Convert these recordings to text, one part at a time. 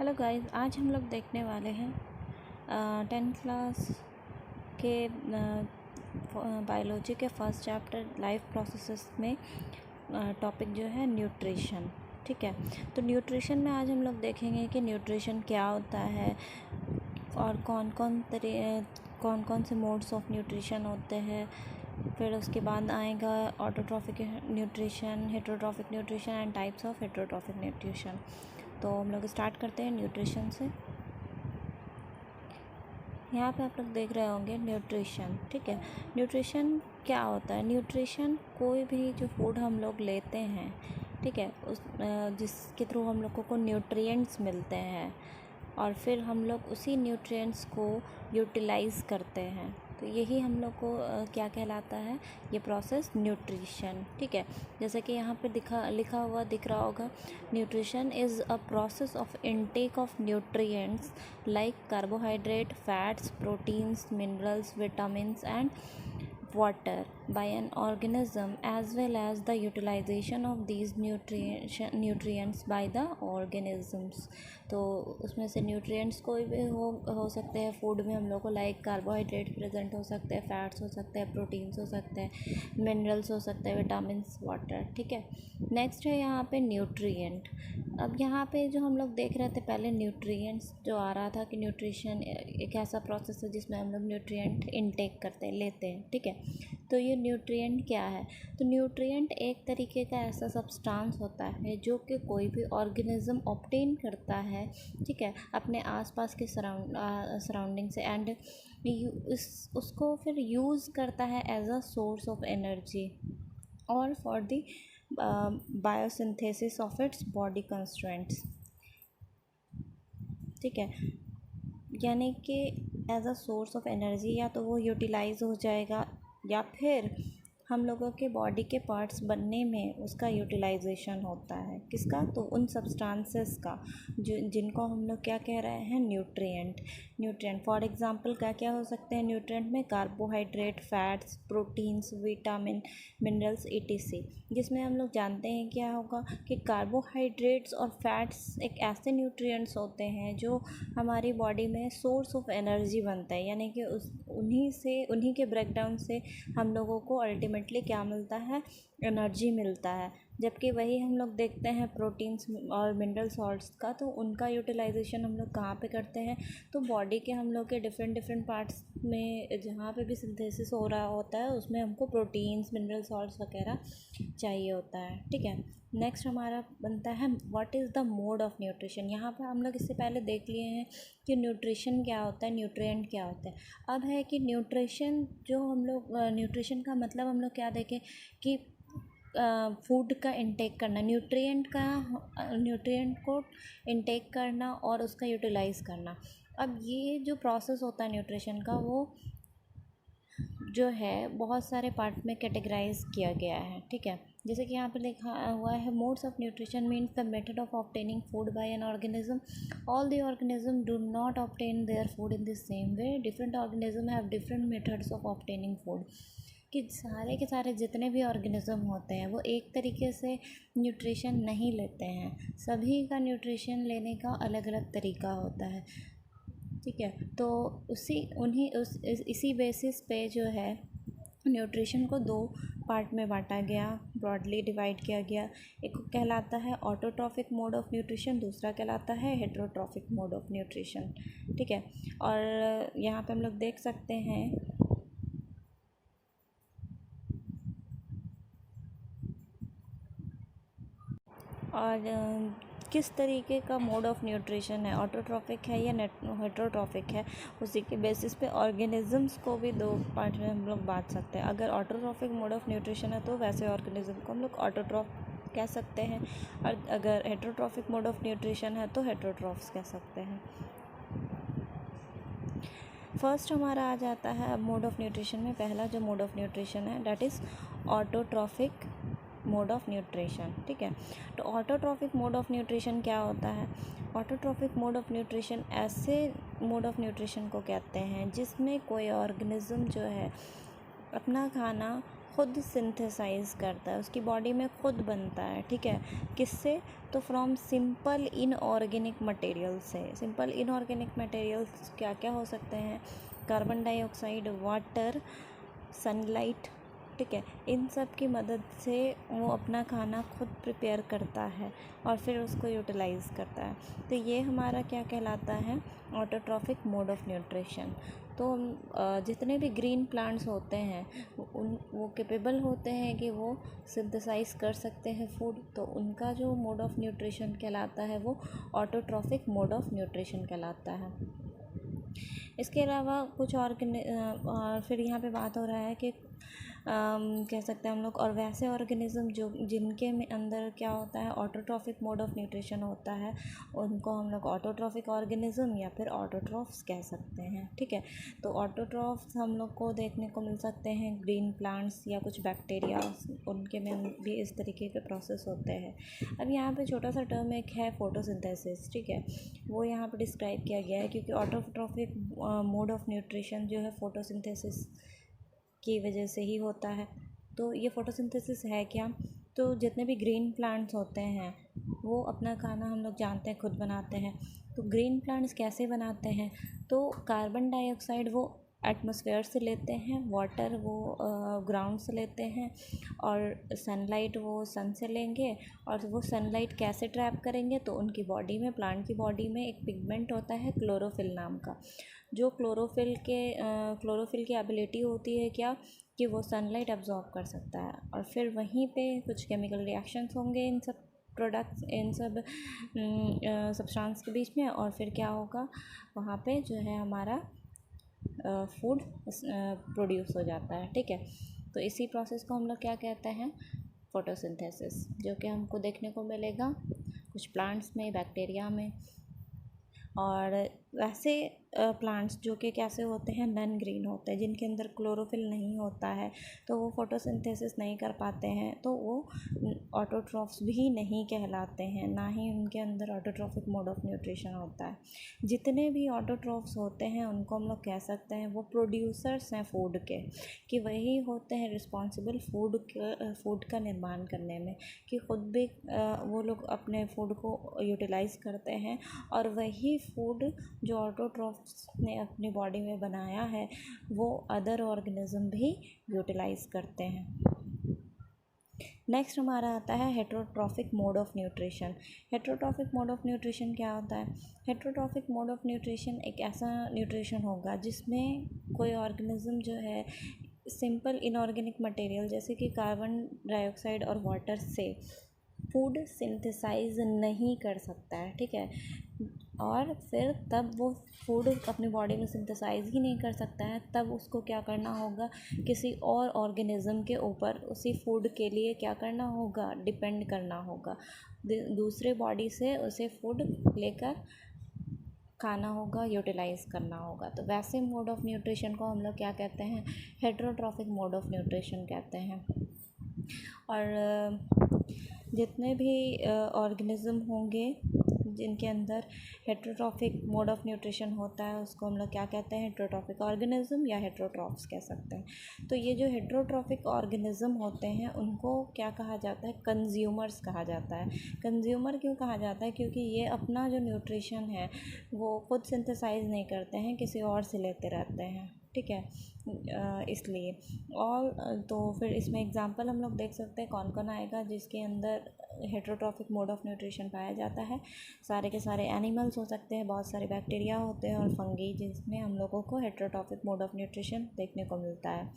Hello guys, आज हम लोग देखने वाले हैं 10th क्लास के बायोलॉजी के फर्स्ट चैप्टर लाइफ प्रोसेसेस में टॉपिक जो है न्यूट्रिशन। ठीक है, तो न्यूट्रिशन में आज हम लोग देखेंगे कि न्यूट्रिशन क्या होता है और कौन कौन से मोड्स ऑफ न्यूट्रिशन होते हैं। फिर उसके बाद आएगा autotrophic nutrition, heterotrophic nutrition and types of heterotrophic nutrition. तो हम लोग स्टार्ट करते हैं न्यूट्रिशन से। यहाँ पे आप लोग देख रहे होंगे न्यूट्रिशन। ठीक है, न्यूट्रिशन क्या होता है? न्यूट्रिशन कोई भी जो फूड हम लोग लेते हैं, ठीक है, उस जिसके थ्रू हम लोगों को न्यूट्रिएंट्स मिलते हैं और फिर हम लोग उसी न्यूट्रिएंट्स को यूटिलाइज़ करते हैं, तो यही हम लोग को क्या कहलाता है, ये प्रोसेस न्यूट्रिशन। ठीक है, जैसे कि यहाँ पे लिखा हुआ दिख रहा होगा, nutrition is a process of intake of nutrients like carbohydrate, fats, proteins, minerals, vitamins and water by an organism as well as the utilization of these nutrients by the organisms। तो उसमें से न्यूट्रिएंट्स कोई भी हो सकते हैं food में हम लोग को, लाइक कार्बोहाइड्रेट प्रेजेंट हो सकते हैं, फैट्स हो सकते हैं, प्रोटीन्स हो सकते हैं, मिनरल्स हो सकते हैं, विटामिन्स, वाटर। ठीक है, नेक्स्ट है यहाँ पे न्यूट्रिएंट। अब यहाँ पे जो हम लोग देख रहे थे पहले, न्यूट्रिएंट्स जो आ रहा था कि न्यूट्रिशन एक ऐसा प्रोसेस है जिसमें हम लोग न्यूट्रिएंट इनटेक करते हैं, लेते हैं। ठीक है, तो ये न्यूट्रिएंट क्या है? तो न्यूट्रिएंट एक तरीके का ऐसा सब्सटेंस होता है जो कि कोई भी ऑर्गेनिज्म ऑब्टेन करता है, ठीक है, अपने आसपास के सराउंडिंग से, एंड उसको फिर यूज़ करता है as a source of energy और for the biosynthesis of its body constraints. ठीक है, यानी कि as a source of energy या तो वो यूटिलाइज हो जाएगा या फिर हम लोगों के बॉडी के पार्ट्स बनने में उसका यूटिलाइजेशन होता है। किसका? तो उन सब्सटेंसेस का जिनको हम लोग क्या कह रहे हैं, न्यूट्रिएंट। फॉर एग्जांपल क्या क्या हो सकते हैं न्यूट्रिएंट में? Carbohydrate, fats, proteins, vitamin, minerals, etc। जिसमें हम लोग जानते हैं क्या होगा कि कार्बोहाइड्रेट्स और फैट्स एक ऐसे न्यूट्रिएंट्स होते हैं जो हमारी बॉडी में सोर्स ऑफ एनर्जी बनता है, यानी कि उन्हीं के ब्रेकडाउन से हम लोगों को अल्टीमेटली क्या मिलता है, एनर्जी मिलता है। जबकि वही हम लोग देखते हैं प्रोटीन्स और मिनरल सॉल्ट्स का, तो उनका यूटिलाइजेशन हम लोग कहाँ पे करते हैं, तो बॉडी के हम लोग के डिफरेंट पार्ट्स में जहाँ पे भी सिंथेसिस हो रहा होता है उसमें हमको प्रोटीन्स, मिनरल सॉल्ट्स वगैरह चाहिए होता है। ठीक है, नेक्स्ट हमारा बनता है what is the mode of nutrition. यहाँ पर हम लोग इससे पहले देख लिए हैं कि न्यूट्रिशन क्या होता है, न्यूट्रिएंट क्या होता है। अब है कि न्यूट्रिशन, जो हम लोग न्यूट्रिशन का मतलब हम लोग क्या देखें कि फूड का इंटेक करना, न्यूट्रिएंट को इंटेक करना और उसका यूटिलाइज़ करना। अब ये जो प्रोसेस होता है न्यूट्रिशन का, वो जो है बहुत सारे पार्ट में कैटेगराइज किया गया है। ठीक है, जैसे कि यहाँ पे लिखा हुआ है, modes of nutrition means the method of obtaining food by an organism. All the organism do not obtain their food in the same way. Different organism have different methods of obtaining food. कि सारे के सारे जितने भी organism होते हैं वो एक तरीके से न्यूट्रिशन नहीं लेते हैं, सभी का न्यूट्रिशन लेने का अलग अलग तरीका होता है। ठीक है, तो इसी बेसिस पे जो है न्यूट्रिशन को दो पार्ट में बांटा गया, ब्रॉडली डिवाइड किया गया। एक कहलाता है ऑटोट्रॉफिक मोड ऑफ न्यूट्रिशन, दूसरा कहलाता है हेटेरोट्रॉफिक मोड ऑफ न्यूट्रिशन। ठीक है, और यहाँ पे हम लोग देख सकते हैं और किस तरीके का मोड ऑफ न्यूट्रिशन है, ऑटोट्रॉफिक है या हेटेरोट्रॉफिक है, उसी के बेसिस पे ऑर्गेनिजम्स को भी दो पार्ट में हम लोग बांट सकते हैं। अगर ऑटोट्रॉफिक मोड ऑफ न्यूट्रिशन है तो वैसे ऑर्गेनिज्म को हम लोग ऑटोट्रॉफ कह सकते हैं, और अगर हेटेरोट्रॉफिक मोड ऑफ न्यूट्रिशन है तो हेटेरोट्रॉफ्स कह सकते हैं। फर्स्ट हमारा आ जाता है मोड ऑफ न्यूट्रिशन में, पहला जो मोड ऑफ न्यूट्रिशन है that is autotrophic mode of nutrition. ठीक है, तो ऑटोट्रॉफिक मोड ऑफ न्यूट्रिशन क्या होता है? ऑटोट्रॉफिक मोड ऑफ न्यूट्रिशन ऐसे मोड ऑफ न्यूट्रिशन को कहते हैं जिसमें कोई ऑर्गेनिज्म जो है अपना खाना खुद सिंथेसाइज करता है, उसकी बॉडी में खुद बनता है, ठीक है। किससे? तो फ्रॉम सिंपल इनऑर्गेनिक मटेरियल से। सिंपल इनऑर्गेनिक मटेरियल्स क्या क्या हो सकते हैं? कार्बन डाइऑक्साइड, वाटर, सनलाइट, ठीक है। इन सब की मदद से वो अपना खाना खुद प्रिपेयर करता है और फिर उसको यूटिलाइज़ करता है। तो ये हमारा क्या कहलाता है? Autotrophic mode of nutrition. तो जितने भी ग्रीन प्लांट्स होते हैं वो कैपेबल होते हैं कि वो सिंथेसाइज कर सकते हैं फूड, तो उनका जो मोड ऑफ न्यूट्रिशन कहलाता है वो ऑटोट्रॉफिक मोड ऑफ न्यूट्रिशन कहलाता है। इसके अलावा कुछ और फिर यहाँ पे बात हो रहा है कि कह सकते हैं हम लोग, और वैसे ऑर्गेनिज्म जो जिनके में अंदर क्या होता है? ऑटोट्रॉफिक मोड ऑफ न्यूट्रिशन होता है, उनको हम लोग ऑटोट्रॉफिक ऑर्गेनिज्म या फिर ऑटोट्रॉफ्स कह सकते हैं, ठीक है। तो ऑटोट्रॉफ्स हम लोग को देखने को मिल सकते हैं ग्रीन प्लांट्स या कुछ बैक्टीरिया, उनके में भी इस तरीके के प्रोसेस होते हैं। अब यहाँ पे छोटा सा टर्म एक है फोटोसिंथेसिस, ठीक है। वो यहाँ पे डिस्क्राइब किया गया है क्योंकि ऑटोट्रॉफिक मोड ऑफ न्यूट्रिशन जो है फोटोसिंथेसिस की वजह से ही होता है। तो ये फोटोसिंथेसिस है क्या? तो जितने भी ग्रीन प्लांट्स होते हैं वो अपना खाना हम लोग जानते हैं खुद बनाते हैं। तो ग्रीन प्लांट्स कैसे बनाते हैं? तो कार्बन डाइऑक्साइड वो एटमॉस्फेयर से लेते हैं, वाटर वो ग्राउंड से लेते हैं, और सनलाइट वो सन से लेंगे। और वो सनलाइट कैसे ट्रैप करेंगे? तो उनकी बॉडी में, प्लांट की बॉडी में एक पिगमेंट होता है क्लोरोफिल नाम का, जो क्लोरोफिल की एबिलिटी होती है क्या? कि वो सनलाइट अब्जॉर्ब कर सकता है। और फिर वहीं पे कुछ केमिकल रिएक्शंस होंगे इन सब प्रोडक्ट्स, इन सब सब्सटेंस के बीच में, और फिर क्या होगा? वहाँ पे जो है हमारा फूड प्रोड्यूस हो जाता है, ठीक है। तो इसी प्रोसेस को हम लोग क्या कहते हैं? फोटोसिंथेसिस, जो कि हमको देखने को मिलेगा कुछ प्लांट्स में, बैक्टीरिया में। और वैसे प्लांट्स जो कि कैसे होते हैं? नॉन ग्रीन होते हैं, जिनके अंदर क्लोरोफिल नहीं होता है, तो वो फोटोसिंथेसिस नहीं कर पाते हैं, तो वो ऑटोट्रॉफ्स भी नहीं कहलाते हैं, ना ही उनके अंदर ऑटोट्रॉफिक मोड ऑफ न्यूट्रिशन होता है। जितने भी ऑटोट्रॉफ्स होते हैं उनको हम लोग कह सकते हैं वो प्रोड्यूसर्स हैं फूड के, कि वही होते हैं रिस्पॉन्सिबल फूड का निर्माण करने में, कि खुद भी वो लोग अपने फूड को यूटिलाइज़ करते हैं, और वही फूड जो ऑटोट्रॉफ्स ने अपनी बॉडी में बनाया है वो अदर ऑर्गेनिज्म भी यूटिलाइज़ करते हैं। नेक्स्ट हमारा आता है heterotrophic mode of nutrition. Heterotrophic mode of nutrition क्या होता है? हेट्रोट्रॉफिक मोड ऑफ न्यूट्रिशन एक ऐसा न्यूट्रिशन होगा जिसमें कोई ऑर्गेनिज्म जो है सिंपल इनऑर्गेनिक मटेरियल जैसे कि कार्बन डाइऑक्साइड और वाटर से फूड सिंथेसाइज नहीं कर सकता है, ठीक है। और फिर तब वो फूड अपनी बॉडी में सिंथेसाइज ही नहीं कर सकता है, तब उसको क्या करना होगा? किसी और ऑर्गेनिज्म के ऊपर उसी फूड के लिए क्या करना होगा? डिपेंड करना होगा, दूसरे बॉडी से उसे फूड लेकर खाना होगा, यूटिलाइज़ करना होगा। तो वैसे मोड ऑफ न्यूट्रिशन को हम लोग क्या कहते हैं? हेट्रोट्रॉफिक मोड ऑफ न्यूट्रिशन कहते हैं। और जितने भी ऑर्गेनिज्म होंगे जिनके अंदर हेट्रोट्रॉफिक मोड ऑफ न्यूट्रिशन होता है उसको हम लोग क्या कहते हैं? हेट्रोट्रॉफिक ऑर्गेनिज्म या हेट्रोट्रॉफ्स कह सकते हैं। तो ये जो हेट्रोट्रॉफिक ऑर्गेनिज्म होते हैं उनको क्या कहा जाता है? कंज्यूमर्स कहा जाता है। कंज्यूमर क्यों कहा जाता है? क्योंकि ये अपना जो न्यूट्रिशन है वो खुद सिंथेसाइज नहीं करते हैं, किसी और से लेते रहते हैं, ठीक है। इसलिए और तो फिर इसमें एग्जांपल हम लोग देख सकते हैं कौन कौन आएगा जिसके अंदर हेट्रोट्रॉफिक मोड ऑफ न्यूट्रिशन पाया जाता है। सारे के सारे एनिमल्स हो सकते हैं, बहुत सारे बैक्टीरिया होते हैं, और फंगी जिसमें हम लोगों को हेट्रोट्रॉफिक मोड ऑफ न्यूट्रिशन देखने को मिलता है।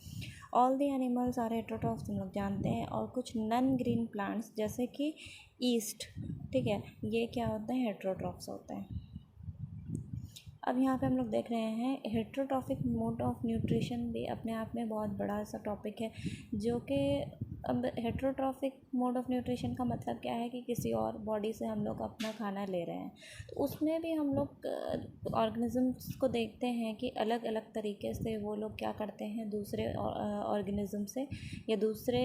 All the animals are heterotrophs हम लोग जानते हैं। और कुछ नॉन ग्रीन प्लांट्स जैसे कि ईस्ट, ठीक है, ये क्या होते हैं? हेट्रोट्रॉफ्स होते हैं। अब यहाँ पे हम लोग देख रहे हैं हेट्रोट्रॉफिक मोड ऑफ न्यूट्रिशन भी अपने आप में बहुत बड़ा सा टॉपिक है, जो कि अब हेट्रोट्रॉफिक मोड ऑफ न्यूट्रिशन का मतलब क्या है? कि किसी और बॉडी से हम लोग अपना खाना ले रहे हैं, तो उसमें भी हम लोग ऑर्गेनिजम्स को देखते हैं कि अलग अलग तरीके से वो लोग क्या करते हैं दूसरे ऑर्गेनिज्म से या दूसरे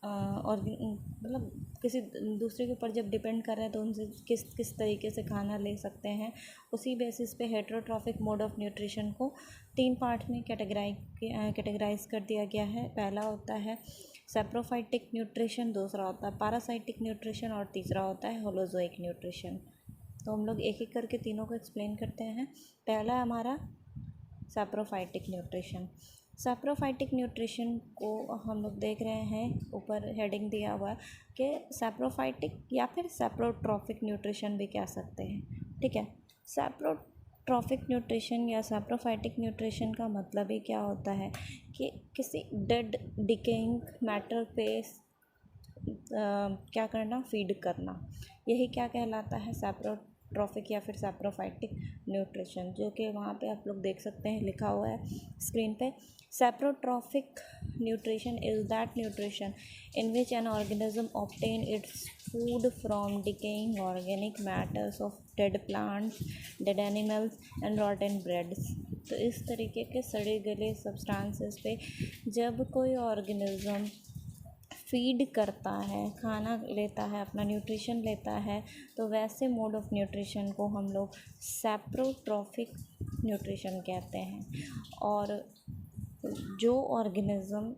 और मतलब किसी दूसरे के ऊपर जब डिपेंड कर रहे हैं तो उनसे किस किस तरीके से खाना ले सकते हैं, उसी बेसिस पे हेटेरोट्रॉफिक मोड ऑफ न्यूट्रिशन को 3 पार्ट में कैटेगराइज कर दिया गया है। पहला होता है सैप्रोफाइटिक न्यूट्रिशन, दूसरा होता है पैरासाइटिक न्यूट्रिशन और तीसरा होता है होलोजोइक न्यूट्रिशन। तो हम लोग एक एक करके तीनों को एक्सप्लेन करते हैं। पहला है हमारा सैप्रोफाइटिक न्यूट्रिशन। सैप्रोफाइटिक न्यूट्रिशन को हम लोग देख रहे हैं, ऊपर हेडिंग दिया हुआ है कि सैप्रोफाइटिक या फिर सैप्रोट्रॉफिक न्यूट्रिशन भी कह सकते हैं। ठीक है, सैप्रोट्रॉफिक न्यूट्रिशन या सैप्रोफाइटिक न्यूट्रिशन का मतलब ही क्या होता है कि किसी डेड डिकेइंग मैटर पे क्या करना, फीड करना, यही क्या कहलाता है सैप्रोट्रॉफिक या फिर सैप्रोफाइटिक न्यूट्रिशन, जो कि वहाँ पे आप लोग देख सकते हैं लिखा हुआ है स्क्रीन पे। Saprotrophic nutrition is that nutrition in which an organism obtain its food from decaying organic matters of dead plants, dead animals and rotten breads. तो इस तरीके के सड़े गले सब्सटेंसेस पे जब कोई ऑर्गेनिज्म फीड करता है, खाना लेता है, अपना न्यूट्रिशन लेता है, तो वैसे मोड ऑफ न्यूट्रिशन को हम लोग सैप्रोट्रॉफिक न्यूट्रिशन कहते हैं। और जो ऑर्गेनिज्म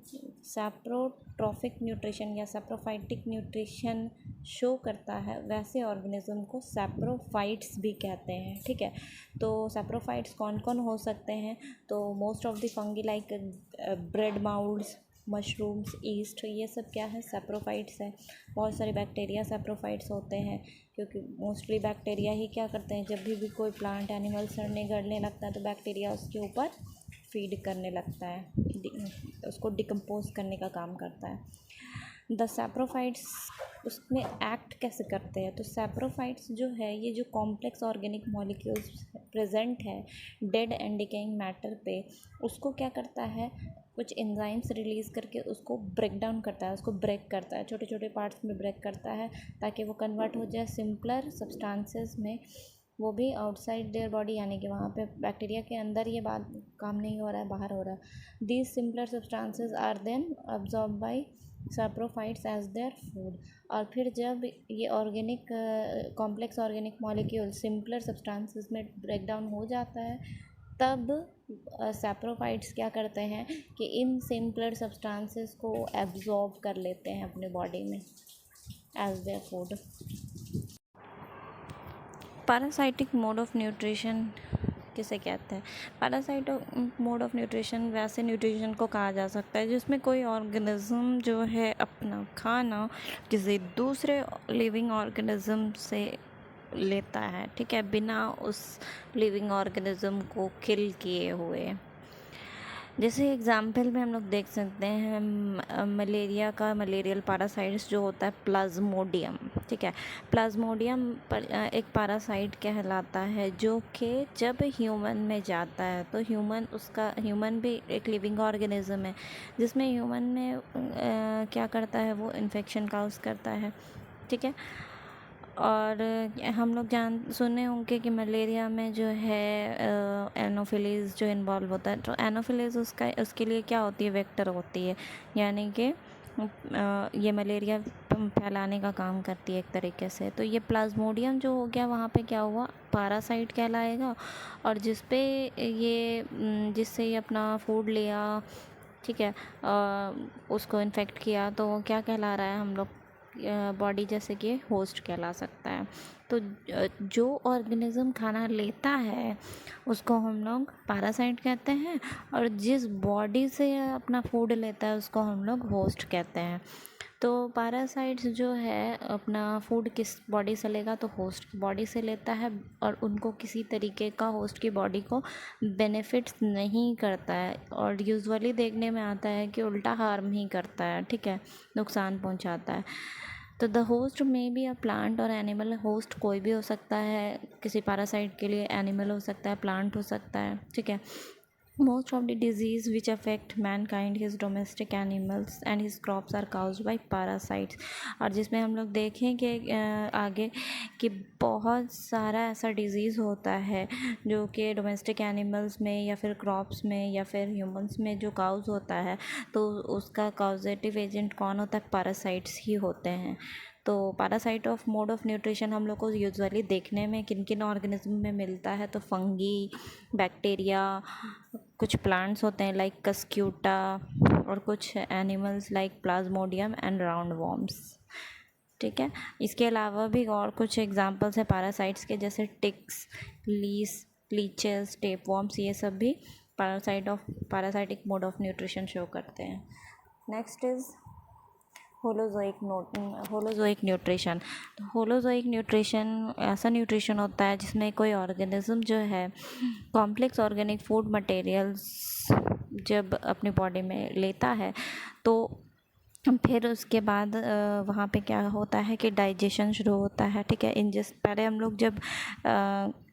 सैप्रोट्रॉफिक न्यूट्रिशन या सैप्रोफाइटिक न्यूट्रिशन शो करता है, वैसे ऑर्गेनिज्म को सैप्रोफाइट्स भी कहते हैं। ठीक है, तो सैप्रोफाइट्स कौन कौन हो सकते हैं? तो most of the fungi like bread माउल्ड्स, mushrooms, east, ये सब क्या है, सैप्रोफाइट्स है। बहुत सारे बैक्टीरिया सैप्रोफाइट्स होते हैं, क्योंकि मोस्टली बैक्टीरिया ही क्या करते हैं, जब भी कोई प्लांट एनिमल सड़ने गलने लगता है तो बैक्टीरिया उसके ऊपर फीड करने लगता है, उसको डिकम्पोज करने का काम करता है। द सैप्रोफाइट्स उसमें एक्ट कैसे करते हैं? तो सैप्रोफाइट्स जो है, ये जो कॉम्प्लेक्स ऑर्गेनिक मॉलिक्यूल्स प्रेजेंट है डेड एंड डिकेइंग मैटर पे, उसको क्या करता है, कुछ एंजाइम्स रिलीज़ करके उसको ब्रेक डाउन करता है, उसको ब्रेक करता है, छोटे छोटे पार्ट्स में ब्रेक करता है, ताकि वो कन्वर्ट हो जाए सिंपलर सब्सटेंसेस में, वो भी आउटसाइड देयर बॉडी, यानी कि वहाँ पे बैक्टीरिया के अंदर ये बात काम नहीं हो रहा है, बाहर हो रहा है। These simpler substances are then absorb by saprophytes as their food. और फिर जब ये organic complex organic molecule simpler substances में ब्रेक डाउन हो जाता है, तब सैप्रोफाइट्स क्या करते हैं कि इन सिंपलर सब्सटेंसेस को एब्जॉर्ब कर लेते हैं अपने बॉडी में as their food. Parasitic mode of nutrition किसे कहते हैं? पैरासाइटिक मोड ऑफ न्यूट्रिशन वैसे न्यूट्रिशन को कहा जा सकता है जिसमें कोई ऑर्गेनिज्म जो है अपना खाना किसी दूसरे लिविंग ऑर्गेनिज्म से लेता है। ठीक है, बिना उस लिविंग ऑर्गेनिज्म को किल किए हुए। जैसे एग्जाम्पल में हम लोग देख सकते हैं मलेरिया का मलेरियल पैरासाइट्स जो होता है प्लाज्मोडियम। ठीक है, प्लाज्मोडियम एक पैरासाइट कहलाता है, जो कि जब ह्यूमन में जाता है तो ह्यूमन भी एक लिविंग ऑर्गेनिज्म है, जिसमें ह्यूमन में क्या करता है, वो इन्फेक्शन काउज करता है। ठीक है, और हम लोग सुने होंगे कि मलेरिया में जो है एनोफिलीज जो इन्वॉल्व होता है, तो एनोफिलीज उसके लिए क्या होती है, वेक्टर होती है, यानी कि ये मलेरिया फैलाने का काम करती है एक तरीके से। तो ये प्लाज्मोडियम जो हो गया, वहाँ पे क्या हुआ, पैरासाइट कहलाएगा, और जिससे ये अपना फूड लिया, ठीक है, उसको इन्फेक्ट किया, तो वो क्या कहला रहा है, हम लोग बॉडी जैसे कि होस्ट कहला सकता है। तो जो ऑर्गेनिज्म खाना लेता है उसको हम लोग पैरासाइट कहते हैं, और जिस बॉडी से अपना फूड लेता है उसको हम लोग होस्ट कहते हैं। तो पैरासाइट्स जो है अपना फूड किस बॉडी से लेगा, तो होस्ट की बॉडी से लेता है, और उनको किसी तरीके का होस्ट की बॉडी को बेनिफिट्स नहीं करता है, और यूजुअली देखने में आता है कि उल्टा हार्म ही करता है। ठीक है, नुकसान पहुंचाता है। तो द होस्ट में भी अ प्लांट और एनिमल, होस्ट कोई भी हो सकता है किसी पैरासाइट के लिए, एनिमल हो सकता है, प्लांट हो सकता है। ठीक है, Most of the disease which affect mankind, his domestic animals and his crops are caused by parasites। और जिसमें हम लोग देखेंगे आगे कि बहुत सारा ऐसा डिज़ीज़ होता है जो कि डोमेस्टिक एनिमल्स में या फिर क्रॉप्स में या फिर ह्यूमंस में जो काउज होता है, तो उसका कॉजेटिव एजेंट कौन होता है? पैरासाइट्स ही होते हैं। तो parasite of mode of nutrition हम लोग को यूजुअली देखने में किन किन ऑर्गेनिज्म में मिलता है? तो फंगी, बैक्टीरिया, कुछ प्लांट्स होते हैं लाइक कस्क्यूटा, और कुछ animals like Plasmodium and round worms. ठीक है, इसके अलावा भी और कुछ एग्जांपल्स हैं पैरासाइट्स के, जैसे टिक्स, लीचेस, टेपवॉर्म्स, ये सब भी parasitic mode of nutrition show करते हैं। Next is holozoic nutrition. तो होलोजोइक न्यूट्रिशन ऐसा न्यूट्रिशन होता है जिसमें कोई ऑर्गेनिज्म जो है कॉम्प्लेक्स ऑर्गेनिक फूड मटेरियल्स जब अपनी बॉडी में लेता है, तो फिर उसके बाद वहाँ पे क्या होता है कि डाइजेशन शुरू होता है। ठीक है, पहले हम लोग जब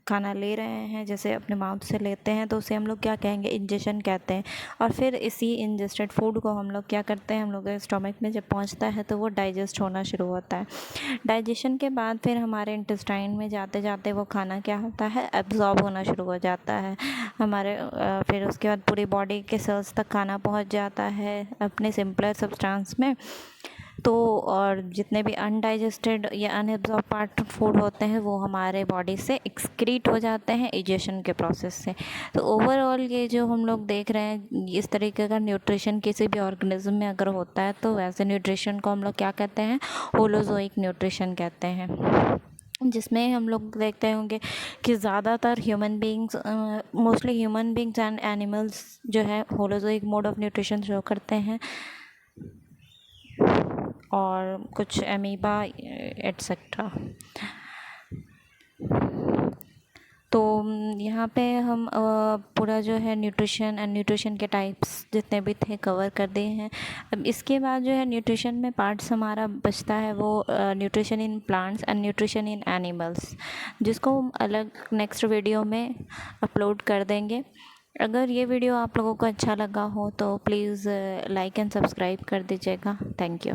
खाना ले रहे हैं, जैसे अपने माउथ से लेते हैं, तो उसे हम लोग क्या कहेंगे? इंजेशन कहते हैं। और फिर इसी इंजेस्टेड फूड को हम लोग क्या करते हैं, हम लोग के स्टमक में जब पहुंचता है तो वो डाइजेस्ट होना शुरू होता है। डाइजेशन के बाद फिर हमारे इंटेस्टाइन में जाते जाते वो खाना क्या होता है? एब्जॉर्ब होना शुरू हो जाता है हमारे फिर उसके बाद पूरी बॉडी के सेल्स तक खाना पहुंच जाता है अपने सिंपलर सब्सटेंस में। तो और जितने भी अनडाइजेस्टेड या अनएब्जॉर्ब पार्ट फूड होते हैं वो हमारे बॉडी से एक्सक्रीट हो जाते हैं इजेशन के प्रोसेस से। तो ओवरऑल ये जो हम लोग देख रहे हैं, इस तरीके का न्यूट्रिशन किसी भी ऑर्गेनिज्म में अगर होता है तो वैसे न्यूट्रिशन को हम लोग क्या कहते हैं? होलोजोइक न्यूट्रिशन कहते हैं। जिसमें हम लोग देखते होंगे कि ज़्यादातर human beings, mostly human beings and animals जो है holozoic mode of nutrition show करते हैं, और कुछ एमीबा एट्सेट्रा। तो यहाँ पे हम पूरा जो है न्यूट्रिशन एंड न्यूट्रिशन के टाइप्स जितने भी थे कवर कर दिए हैं। अब इसके बाद जो है न्यूट्रिशन में पार्ट्स हमारा बचता है वो nutrition in plants and nutrition in animals, जिसको हम अलग नेक्स्ट वीडियो में अपलोड कर देंगे। अगर ये वीडियो आप लोगों को अच्छा लगा हो तो प्लीज़ लाइक एंड सब्सक्राइब कर दीजिएगा। Thank you.